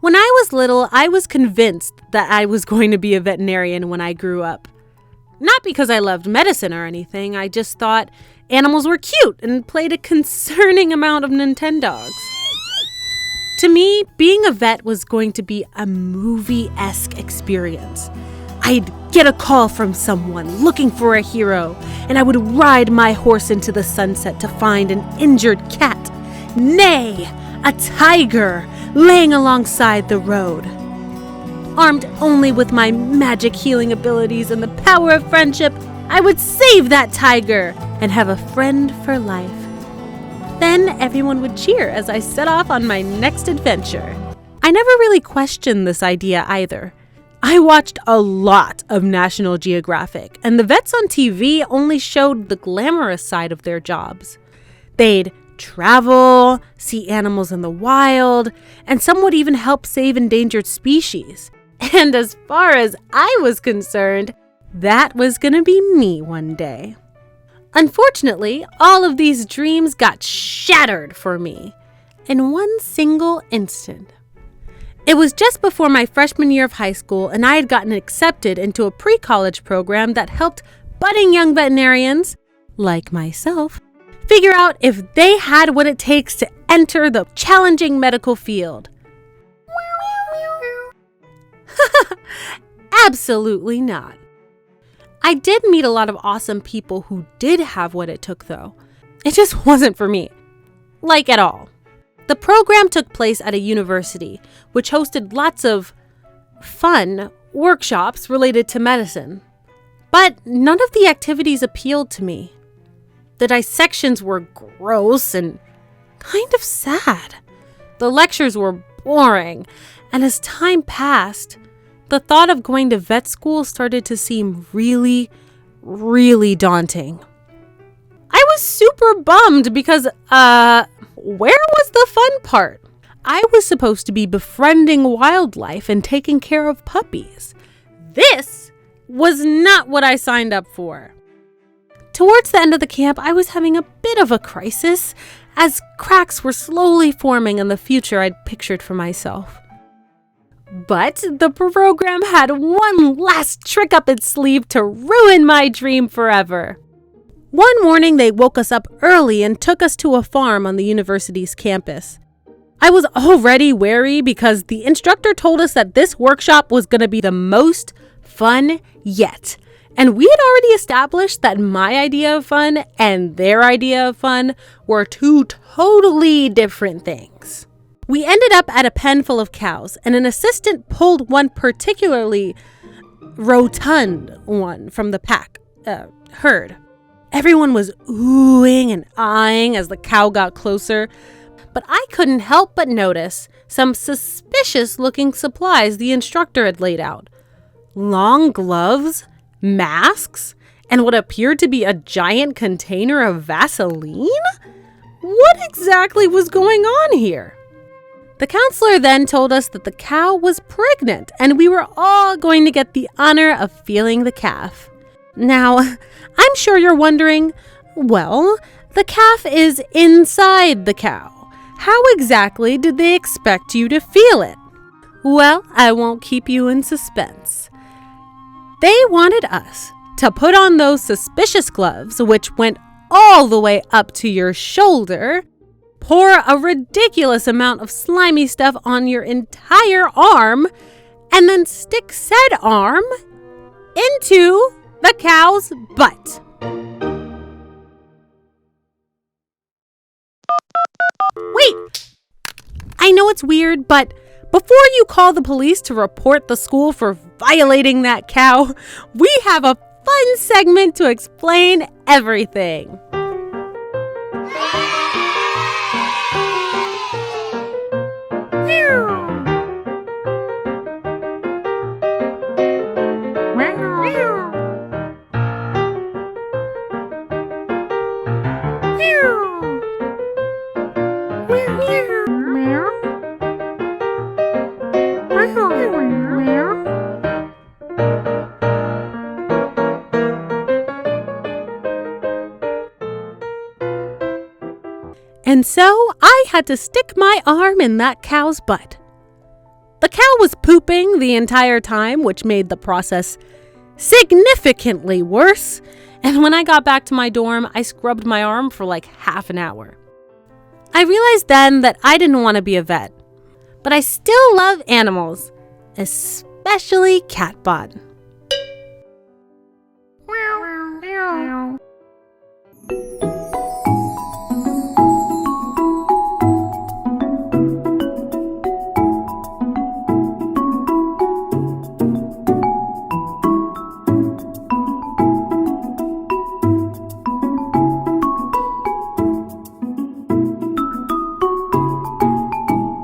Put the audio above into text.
When I was little, I was convinced that I was going to be a veterinarian when I grew up. Not because I loved medicine or anything, I just thought animals were cute and played a concerning amount of Nintendogs. To me, being a vet was going to be a movie-esque experience. I'd get a call from someone looking for a hero, and I would ride my horse into the sunset to find an injured cat, nay, a tiger, laying alongside the road. Armed only with my magic healing abilities and the power of friendship, I would save that tiger and have a friend for life. Then everyone would cheer as I set off on my next adventure. I never really questioned this idea either. I watched a lot of National Geographic, and the vets on TV only showed the glamorous side of their jobs. They'd travel, see animals in the wild, and some would even help save endangered species. And as far as I was concerned, that was going to be me one day. Unfortunately, all of these dreams got shattered for me in one single instant. It was just before my freshman year of high school, and I had gotten accepted into a pre-college program that helped budding young veterinarians, like myself, figure out if they had what it takes to enter the challenging medical field. Absolutely not. I did meet a lot of awesome people who did have what it took, though. It just wasn't for me. Like at all. The program took place at a university, which hosted lots of fun workshops related to medicine. But none of the activities appealed to me. The dissections were gross and kind of sad. The lectures were boring, and as time passed, the thought of going to vet school started to seem really, really daunting. I was super bummed because, where was the fun part? I was supposed to be befriending wildlife and taking care of puppies. This was not what I signed up for. Towards the end of the camp, I was having a bit of a crisis as cracks were slowly forming in the future I'd pictured for myself. But the program had one last trick up its sleeve to ruin my dream forever. One morning, they woke us up early and took us to a farm on the university's campus. I was already wary because the instructor told us that this workshop was going to be the most fun yet. And we had already established that my idea of fun and their idea of fun were two totally different things. We ended up at a pen full of cows, and an assistant pulled one particularly rotund one from the herd. Everyone was oohing and eyeing as the cow got closer, but I couldn't help but notice some suspicious-looking supplies the instructor had laid out. Long gloves, masks, and what appeared to be a giant container of Vaseline? What exactly was going on here? The counselor then told us that the cow was pregnant and we were all going to get the honor of feeling the calf. Now, I'm sure you're wondering, well, the calf is inside the cow. How exactly did they expect you to feel it? Well, I won't keep you in suspense. They wanted us to put on those suspicious gloves, which went all the way up to your shoulder, pour a ridiculous amount of slimy stuff on your entire arm, and then stick said arm into the cow's butt. Wait! I know it's weird, but before you call the police to report the school for violating that cow, we have a fun segment to explain everything. And so I had to stick my arm in that cow's butt. The cow was pooping the entire time, which made the process significantly worse. And when I got back to my dorm, I scrubbed my arm for like half an hour. I realized then that I didn't want to be a vet, but I still love animals, especially Catbot.